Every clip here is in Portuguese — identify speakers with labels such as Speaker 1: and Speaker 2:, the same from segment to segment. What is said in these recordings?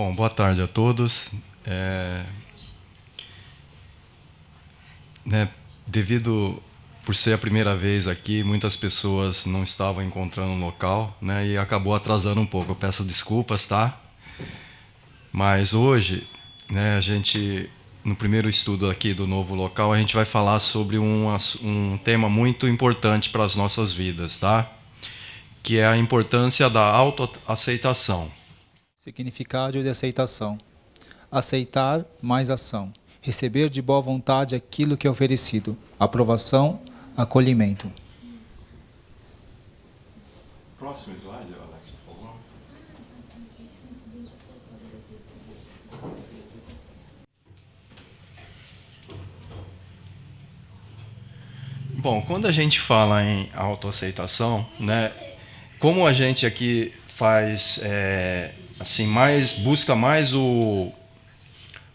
Speaker 1: Bom, boa tarde a todos. Né, devido por ser a primeira vez aqui, muitas pessoas não estavam encontrando um local, né, e acabou atrasando um pouco. Eu peço desculpas, tá? Mas hoje, né, a gente, no primeiro estudo aqui do novo local, a gente vai falar sobre um tema muito importante para as nossas vidas, tá? Que é a importância da autoaceitação.
Speaker 2: Significado de aceitação. Aceitar mais ação. Receber de boa vontade aquilo que é oferecido. Aprovação, acolhimento.
Speaker 1: Próximo slide, Alex, por favor. Bom, quando a gente fala em autoaceitação, né, como a gente aqui faz assim busca mais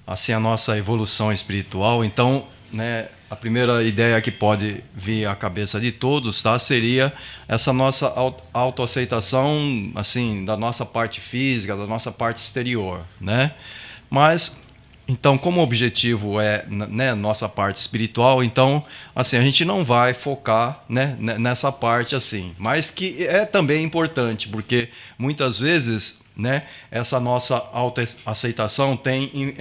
Speaker 1: a nossa evolução espiritual, então, né, a primeira ideia que pode vir à cabeça de todos, tá, seria essa nossa autoaceitação, assim, da nossa parte física, da nossa parte exterior, né? Mas então, como o objetivo é, né, nossa parte espiritual, então, assim, a gente não vai focar, né, nessa parte assim, mas que é também importante, porque muitas vezes, né, essa nossa autoaceitação tem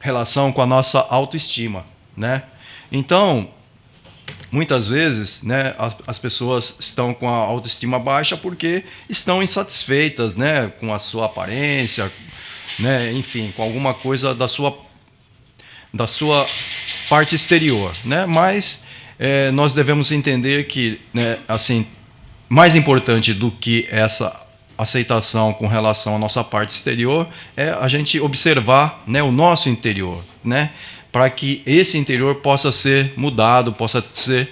Speaker 1: relação com a nossa autoestima, né? Então, muitas vezes, né, as pessoas estão com a autoestima baixa porque estão insatisfeitas, né, com a sua aparência, né, enfim, com alguma coisa da sua parte exterior, né? Mas nós devemos entender que, né, assim, mais importante do que essa aceitação com relação à nossa parte exterior é a gente observar, né, o nosso interior, né, para que esse interior possa ser mudado, possa ser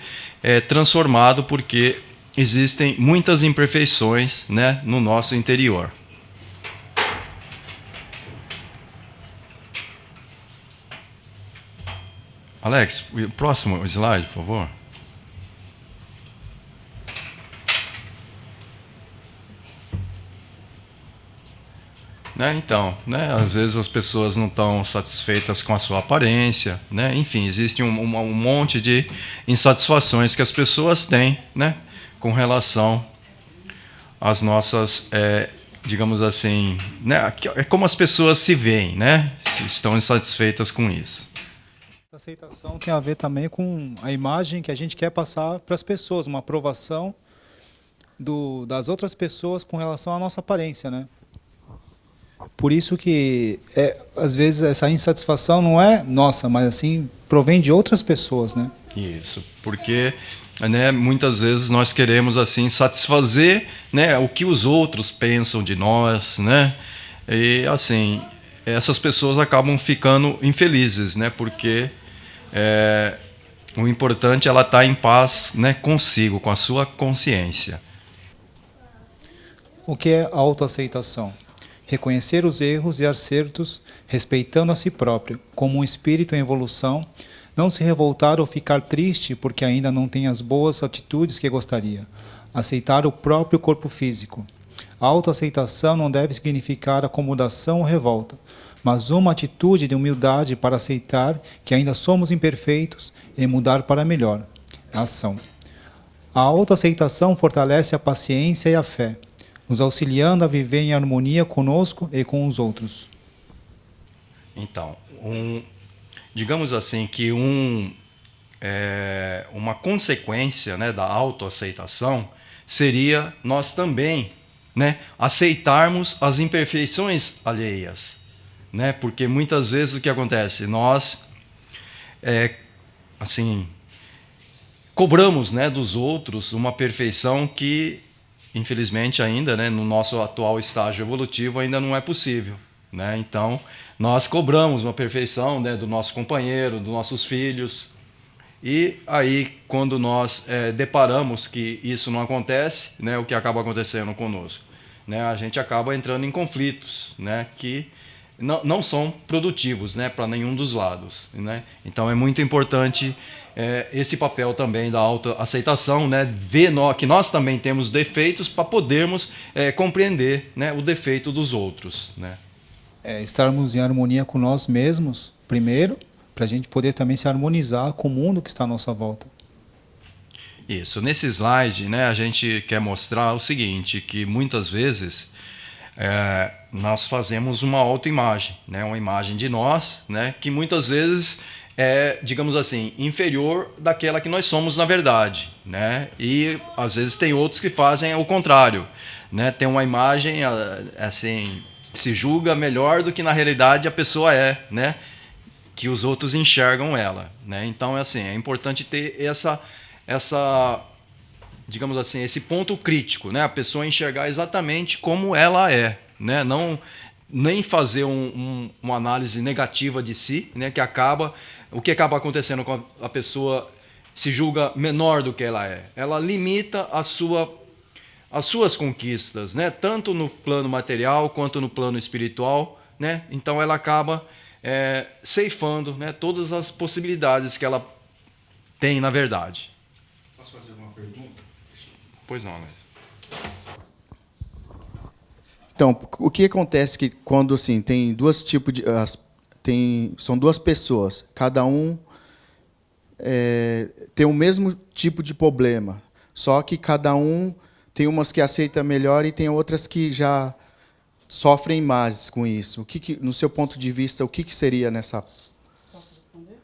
Speaker 1: transformado, porque existem muitas imperfeições, né, no nosso interior. Alex, o próximo slide, por favor. Né, então, né, às vezes as pessoas não estão satisfeitas com a sua aparência, né? Enfim, existe um monte de insatisfações que as pessoas têm, né, com relação às nossas, digamos assim, né, é como as pessoas se veem, né? Estão insatisfeitas com isso.
Speaker 2: A aceitação tem a ver também com a imagem que a gente quer passar para as pessoas, uma aprovação das outras pessoas com relação à nossa aparência, né? Por isso que, às vezes, essa insatisfação não é nossa, mas assim, provém de outras pessoas, né?
Speaker 1: Isso, porque, né, muitas vezes nós queremos assim satisfazer, né, o que os outros pensam de nós, né? E assim, essas pessoas acabam ficando infelizes, né? Porque o importante é ela estar em paz, né, consigo, com a sua consciência.
Speaker 2: O que é a autoaceitação? Reconhecer os erros e acertos, respeitando a si próprio, como um espírito em evolução, não se revoltar ou ficar triste porque ainda não tem as boas atitudes que gostaria. Aceitar o próprio corpo físico. A autoaceitação não deve significar acomodação ou revolta, mas uma atitude de humildade para aceitar que ainda somos imperfeitos e mudar para melhor. Ação. A autoaceitação fortalece a paciência e a fé, nos auxiliando a viver em harmonia conosco e com os outros.
Speaker 1: Então, digamos assim que uma consequência, né, da autoaceitação seria nós também, né, aceitarmos as imperfeições alheias, né? Porque muitas vezes o que acontece, nós assim cobramos, né, dos outros uma perfeição que infelizmente ainda, né, no nosso atual estágio evolutivo ainda não é possível, né? Então nós cobramos uma perfeição, né, do nosso companheiro, dos nossos filhos, e aí quando nós deparamos que isso não acontece, né, o que acaba acontecendo conosco, né, a gente acaba entrando em conflitos, né, que não são produtivos, né, para nenhum dos lados, né? Então é muito importante esse papel também da autoaceitação, né, ver que nós também temos defeitos para podermos compreender, né, o defeito dos outros, né?
Speaker 2: Estarmos em harmonia com nós mesmos, primeiro, para a gente poder também se harmonizar com o mundo que está à nossa volta.
Speaker 1: Isso. Nesse slide, né, a gente quer mostrar o seguinte, que muitas vezes nós fazemos uma autoimagem, né, uma imagem de nós, né, que muitas vezes é, digamos assim, inferior daquela que nós somos na verdade, né? E às vezes tem outros que fazem o contrário, né? Tem uma imagem assim, se julga melhor do que na realidade a pessoa é, né? Que os outros enxergam ela, né? Então é assim, é importante ter essa digamos assim, esse ponto crítico, né? A pessoa enxergar exatamente como ela é, né? Não nem fazer uma análise negativa de si, né? O que acaba acontecendo com a pessoa se julga menor do que ela é. Ela limita as suas conquistas, né? Tanto no plano material quanto no plano espiritual, né? Então ela acaba ceifando, né, todas as possibilidades que ela tem na verdade.
Speaker 3: Posso fazer uma pergunta?
Speaker 1: Pois não, mas...
Speaker 3: Então, o que acontece que quando assim tem dois tipos de são duas pessoas, cada um tem o mesmo tipo de problema, só que cada um tem umas que aceita melhor e tem outras que já sofrem mais com isso. No seu ponto de vista, o que seria nessa?
Speaker 4: Posso responder?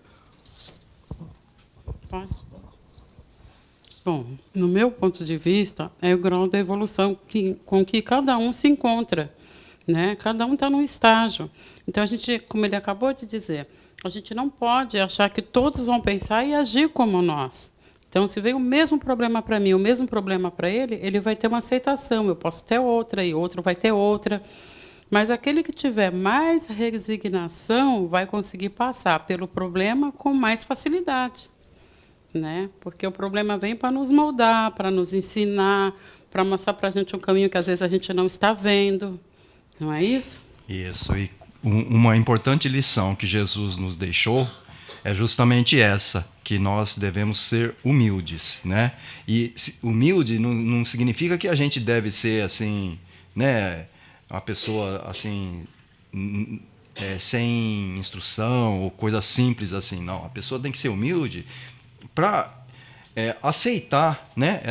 Speaker 4: Posso? Bom, no meu ponto de vista, é o grau da evolução com que cada um se encontra, né? Cada um está num estágio. Então, a gente, como ele acabou de dizer, a gente não pode achar que todos vão pensar e agir como nós. Então, se veio o mesmo problema para mim, o mesmo problema para ele vai ter uma aceitação. Eu posso ter outra, e outro vai ter outra. Mas aquele que tiver mais resignação vai conseguir passar pelo problema com mais facilidade, né? Porque o problema vem para nos moldar, para nos ensinar, para mostrar para a gente um caminho que às vezes a gente não está vendo. Não é isso?
Speaker 1: Isso. E uma importante lição que Jesus nos deixou é justamente essa, que nós devemos ser humildes, né? E humilde não significa que a gente deve ser assim, né, uma pessoa assim sem instrução ou coisa simples assim, não. A pessoa tem que ser humilde para aceitar, né,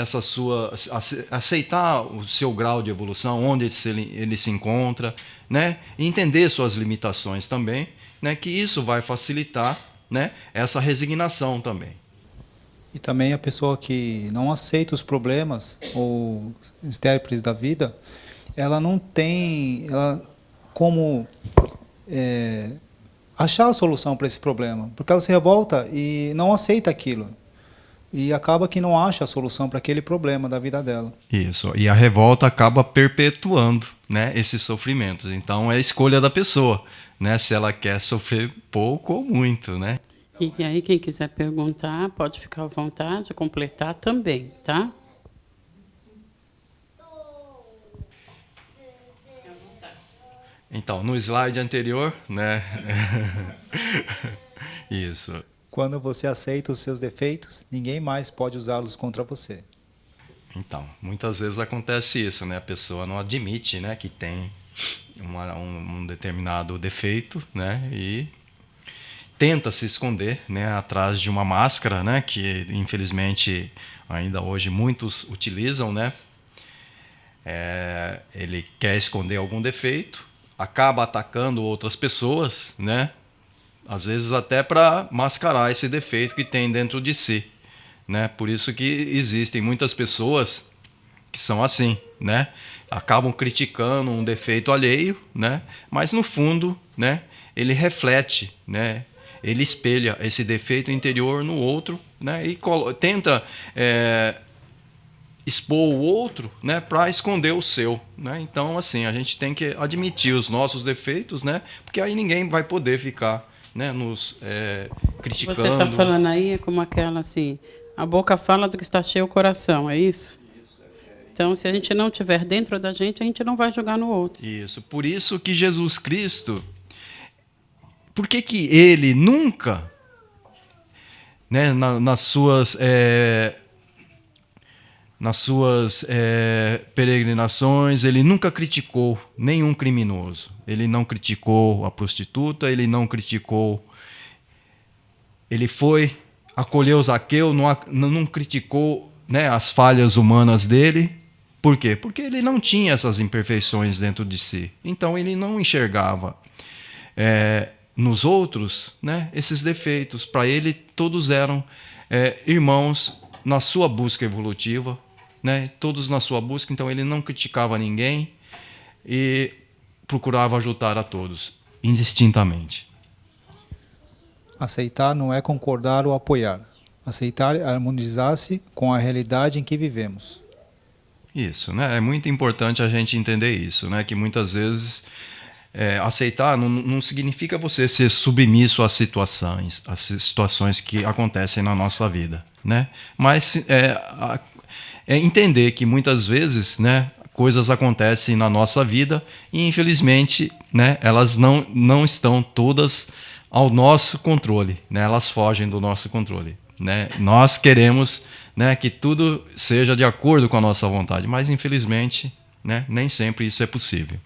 Speaker 1: aceitar o seu grau de evolução, onde ele se encontra, né, e entender suas limitações também, né, que isso vai facilitar, né, essa resignação também.
Speaker 2: E também a pessoa que não aceita os problemas ou intérpretes da vida, ela não tem como achar a solução para esse problema, porque ela se revolta e não aceita aquilo. E acaba que não acha a solução para aquele problema da vida dela.
Speaker 1: Isso. E a revolta acaba perpetuando, né, esses sofrimentos. Então é a escolha da pessoa, né, se ela quer sofrer pouco ou muito, né?
Speaker 4: E aí, quem quiser perguntar, pode ficar à vontade, completar também, tá?
Speaker 1: Então, no slide anterior, né? Isso.
Speaker 2: Quando você aceita os seus defeitos, ninguém mais pode usá-los contra você.
Speaker 1: Então, muitas vezes acontece isso, né? A pessoa não admite, né, que tem um determinado defeito, né? E tenta se esconder, né, atrás de uma máscara, né, que infelizmente ainda hoje muitos utilizam, né? Ele quer esconder algum defeito, acaba atacando outras pessoas, né? Às vezes até para mascarar esse defeito que tem dentro de si, né? Por isso que existem muitas pessoas que são assim, né? Acabam criticando um defeito alheio, né? Mas no fundo, né, ele reflete, né? Ele espelha esse defeito interior no outro, né? E tenta expor o outro, né, para esconder o seu, né? Então, assim, a gente tem que admitir os nossos defeitos, né? Porque aí ninguém vai poder ficar, né, nos criticando.
Speaker 4: Você está falando aí é como aquela assim, a boca fala do que está cheio o coração, é isso? Então, se a gente não tiver dentro da gente, a gente não vai jogar no outro.
Speaker 1: Isso. Por isso que Jesus Cristo, por que ele nunca, né, nas suas nas suas peregrinações, ele nunca criticou nenhum criminoso. Ele não criticou a prostituta, ele não criticou. Ele foi, acolheu Zaqueu, não criticou, né, as falhas humanas dele. Por quê? Porque ele não tinha essas imperfeições dentro de si. Então ele não enxergava nos outros, né, esses defeitos. Para ele, todos eram irmãos na sua busca evolutiva, né, todos na sua busca. Então ele não criticava ninguém e procurava ajudar a todos, indistintamente.
Speaker 2: Aceitar não é concordar ou apoiar. Aceitar é harmonizar-se com a realidade em que vivemos.
Speaker 1: Isso, né? É muito importante a gente entender isso, né? Que muitas vezes aceitar não significa você ser submisso às situações que acontecem na nossa vida, né? Mas entender que muitas vezes, né, coisas acontecem na nossa vida e, infelizmente, né, elas não estão todas ao nosso controle, né? Elas fogem do nosso controle, né? Nós queremos, né, que tudo seja de acordo com a nossa vontade, mas, infelizmente, né, nem sempre isso é possível.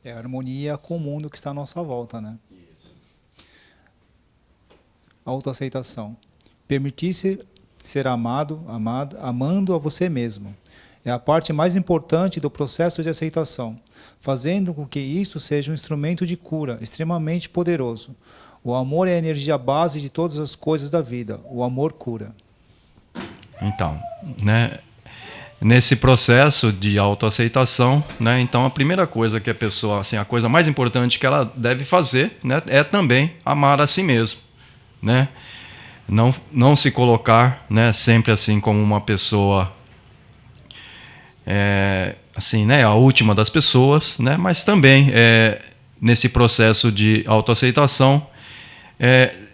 Speaker 2: É a harmonia com o mundo que está à nossa volta, né? Autoaceitação. Permitir-se ser amado, amando a você mesmo. É a parte mais importante do processo de aceitação, fazendo com que isso seja um instrumento de cura extremamente poderoso. O amor é a energia base de todas as coisas da vida. O amor cura.
Speaker 1: Então, né, nesse processo de autoaceitação, né, então a primeira coisa que a pessoa, assim, a coisa mais importante que ela deve fazer, né, é também amar a si mesmo, né? Não se colocar, né, sempre assim como uma pessoa assim, né, a última das pessoas, né, mas também nesse processo de autoaceitação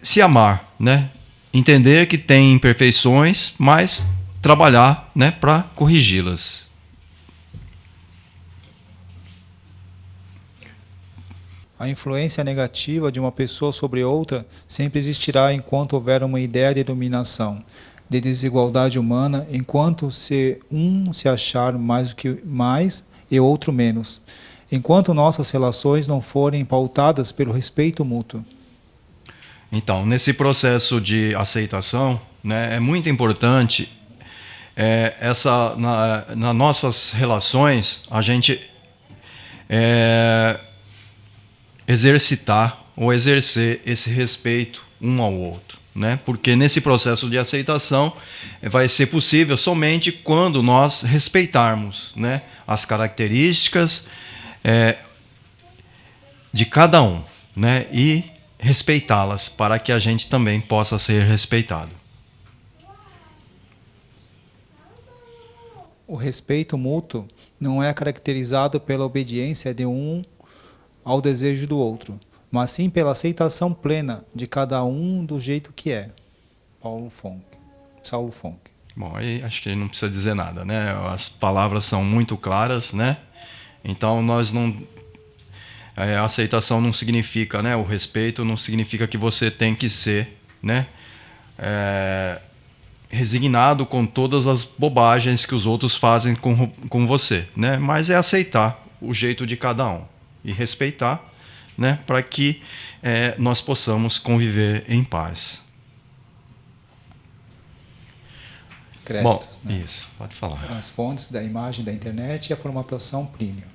Speaker 1: se amar, né, entender que tem imperfeições, mas trabalhar, né, para corrigi-las.
Speaker 2: A influência negativa de uma pessoa sobre outra sempre existirá enquanto houver uma ideia de dominação, de desigualdade humana, enquanto se achar mais e outro menos, enquanto nossas relações não forem pautadas pelo respeito mútuo.
Speaker 1: Então, nesse processo de aceitação, né, é muito importante nas nossas relações a gente exercitar ou exercer esse respeito um ao outro, né? Porque nesse processo de aceitação vai ser possível somente quando nós respeitarmos, né, as características de cada um, né, e respeitá-las para que a gente também possa ser respeitado.
Speaker 2: O respeito mútuo não é caracterizado pela obediência de um ao desejo do outro, mas sim pela aceitação plena de cada um do jeito que é. Saulo Fonck.
Speaker 1: Bom, aí acho que não precisa dizer nada, né? As palavras são muito claras, né? Então nós não... A aceitação não significa, né? O respeito não significa que você tem que ser, né, resignado com todas as bobagens que os outros fazem com você, né? Mas é aceitar o jeito de cada um e respeitar, né, para que nós possamos conviver em paz.
Speaker 2: Crédito,
Speaker 1: bom,
Speaker 2: né?
Speaker 1: Isso, pode falar.
Speaker 2: As fontes da imagem da internet e a formatação Plínio.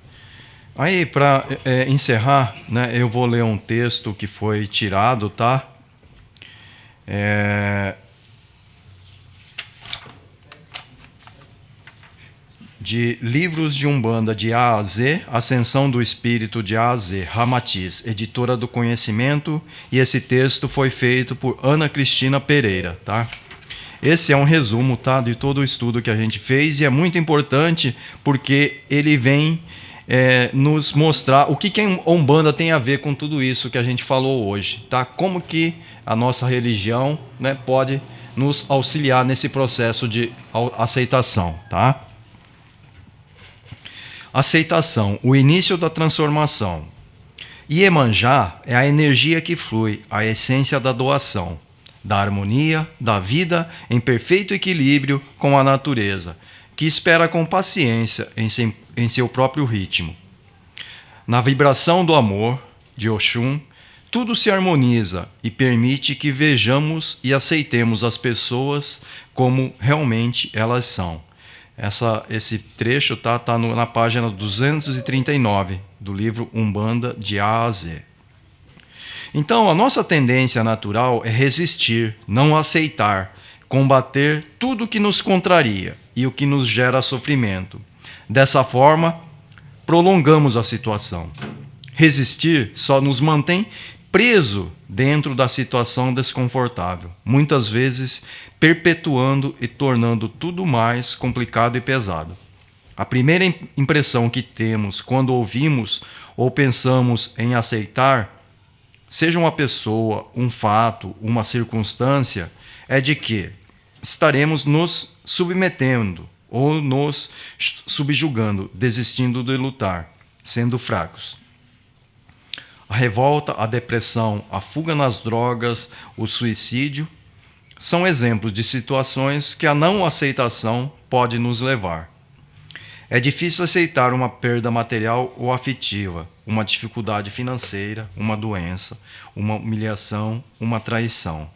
Speaker 1: Aí, para encerrar, né, eu vou ler um texto que foi tirado, tá? De Livros de Umbanda de A a Z, Ascensão do Espírito de A a Z, Ramatiz, editora do Conhecimento, e esse texto foi feito por Ana Cristina Pereira, tá? Esse é um resumo, tá, de todo o estudo que a gente fez, e é muito importante porque ele vem nos mostrar o que a Umbanda tem a ver com tudo isso que a gente falou hoje, tá? Como que a nossa religião, né, pode nos auxiliar nesse processo de aceitação, tá? Aceitação, o início da transformação. Iemanjá é a energia que flui, a essência da doação. da harmonia, da vida em perfeito equilíbrio com a natureza, que espera com paciência em seu próprio ritmo. Na vibração do amor, de Oxum, tudo se harmoniza e permite que vejamos e aceitemos as pessoas como realmente elas são. Esse trecho tá na página 239 do livro Umbanda de A a Z. Então, a nossa tendência natural é resistir, não aceitar, combater tudo que nos contraria e o que nos gera sofrimento. Dessa forma, prolongamos a situação. Resistir só nos mantém preso dentro da situação desconfortável, muitas vezes perpetuando e tornando tudo mais complicado e pesado. A primeira impressão que temos quando ouvimos ou pensamos em aceitar, seja uma pessoa, um fato, uma circunstância, é de que estaremos nos submetendo ou nos subjugando, desistindo de lutar, sendo fracos. A revolta, a depressão, a fuga nas drogas, o suicídio são exemplos de situações que a não aceitação pode nos levar. É difícil aceitar uma perda material ou afetiva, uma dificuldade financeira, uma doença, uma humilhação, uma traição.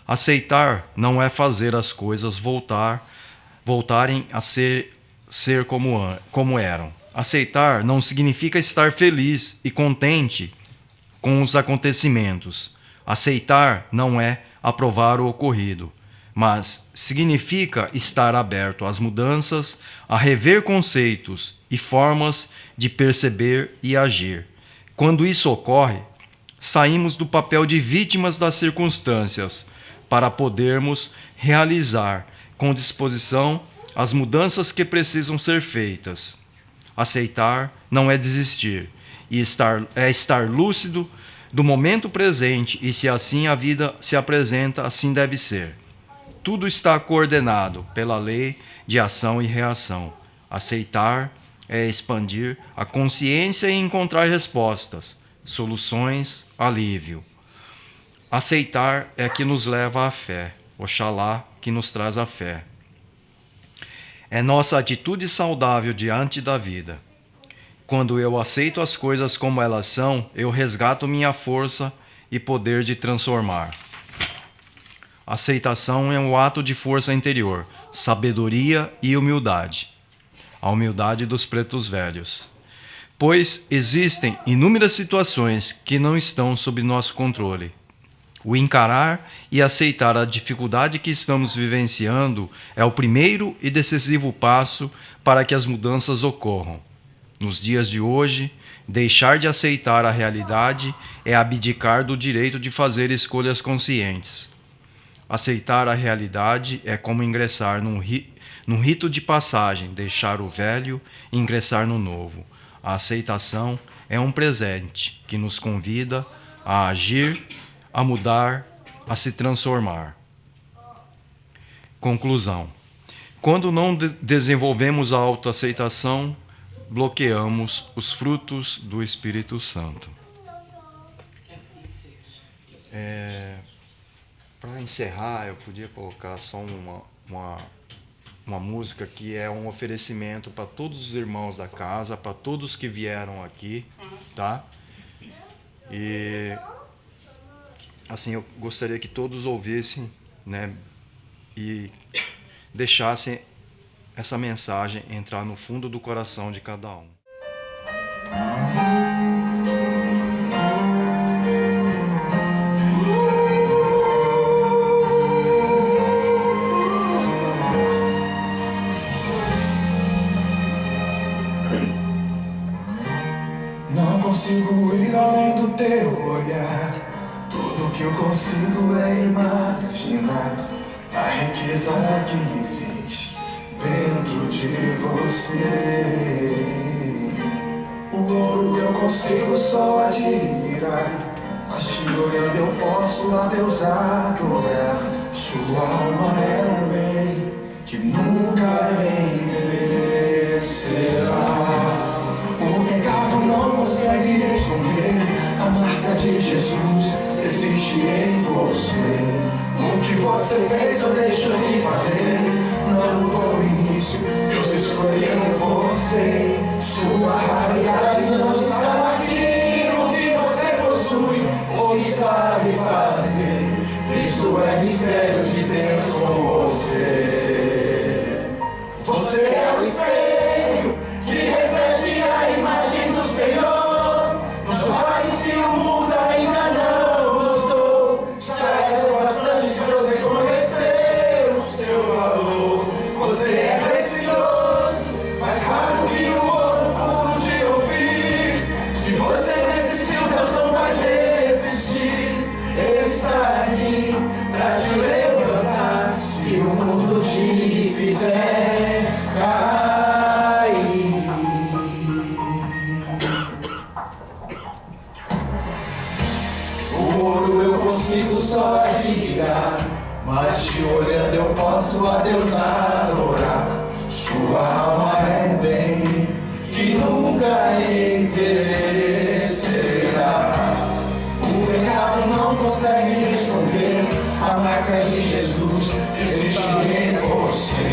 Speaker 1: Aceitar não é fazer as coisas voltarem a ser como eram. Aceitar não significa estar feliz e contente com os acontecimentos. Aceitar não é aprovar o ocorrido, mas significa estar aberto às mudanças, a rever conceitos e formas de perceber e agir. Quando isso ocorre, saímos do papel de vítimas das circunstâncias para podermos realizar com disposição as mudanças que precisam ser feitas. Aceitar não é desistir, e estar lúcido do momento presente, e se assim a vida se apresenta, assim deve ser. Tudo está coordenado pela lei de ação e reação. Aceitar é expandir a consciência e encontrar respostas, soluções, alívio. Aceitar é que nos leva à fé, Oxalá que nos traz a fé. É nossa atitude saudável diante da vida. Quando eu aceito as coisas como elas são, eu resgato minha força e poder de transformar. Aceitação é um ato de força interior, sabedoria e humildade. A humildade dos pretos velhos. Pois existem inúmeras situações que não estão sob nosso controle. O encarar e aceitar a dificuldade que estamos vivenciando é o primeiro e decisivo passo para que as mudanças ocorram. Nos dias de hoje, deixar de aceitar a realidade é abdicar do direito de fazer escolhas conscientes. Aceitar a realidade é como ingressar num rito de passagem, deixar o velho e ingressar no novo. A aceitação é um presente que nos convida a agir, a mudar, a se transformar. Conclusão. Quando não desenvolvemos a autoaceitação, bloqueamos os frutos do Espírito Santo. Para encerrar, eu podia colocar só uma música que é um oferecimento para todos os irmãos da casa, para todos que vieram aqui, tá? E assim, eu gostaria que todos ouvissem, né, e deixassem essa mensagem entrar no fundo do coração de cada um.
Speaker 5: Não consigo ir além do teu olhar. Tudo que eu consigo é imaginar a riqueza que existe dentro de você. O ouro eu consigo só admirar, mas te olhando eu posso a Deus adorar. Sua alma é um bem que nunca envelhecerá. O pecado não consegue esconder a marca de Jesus existe em você. que você fez ou deixou de fazer não mudou o início. Deus escolheu você. Sua raridade não está naquilo que você possui ou que sabe fazer. Isso é mistério de Deus com você. Você é o espelho que reflete a imagem do Senhor. Não chore se o mundo ainda não notou. Já é bastante que Deus reconhecer o seu valor. Você é precioso, mais raro que o ouro puro de ouvir. Se você desistiu, Deus não vai desistir. Ele está aqui pra te levantar. Se o mundo te fizer cair. O ouro eu consigo só admirar, mas te olhando eu posso a Deus adorar. Sua alma é um bem que nunca envelhecerá. O pecado não consegue esconder a marca de Jesus existe em você.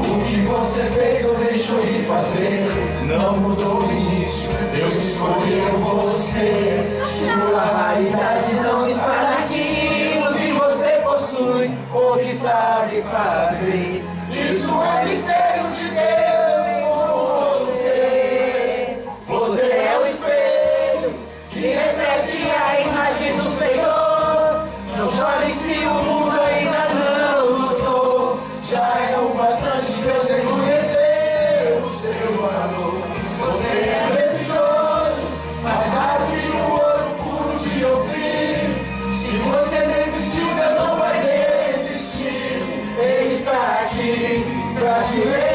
Speaker 5: O que você fez ou deixou de fazer não mudou o início. Deus escolheu você. Sua raridade não está naquilo que você possui ou que sabe fazer. Isso é mistério de Deus com você. Você é o espelho que reflete a imagem do Senhor. Não chore se o mundo ainda não notou. Já é o bastante Deus reconhecer o seu valor. Você é precioso, mais raro que o ouro puro de ouvir. Se você desistiu, Deus não vai desistir. Ele está aqui pra te levar.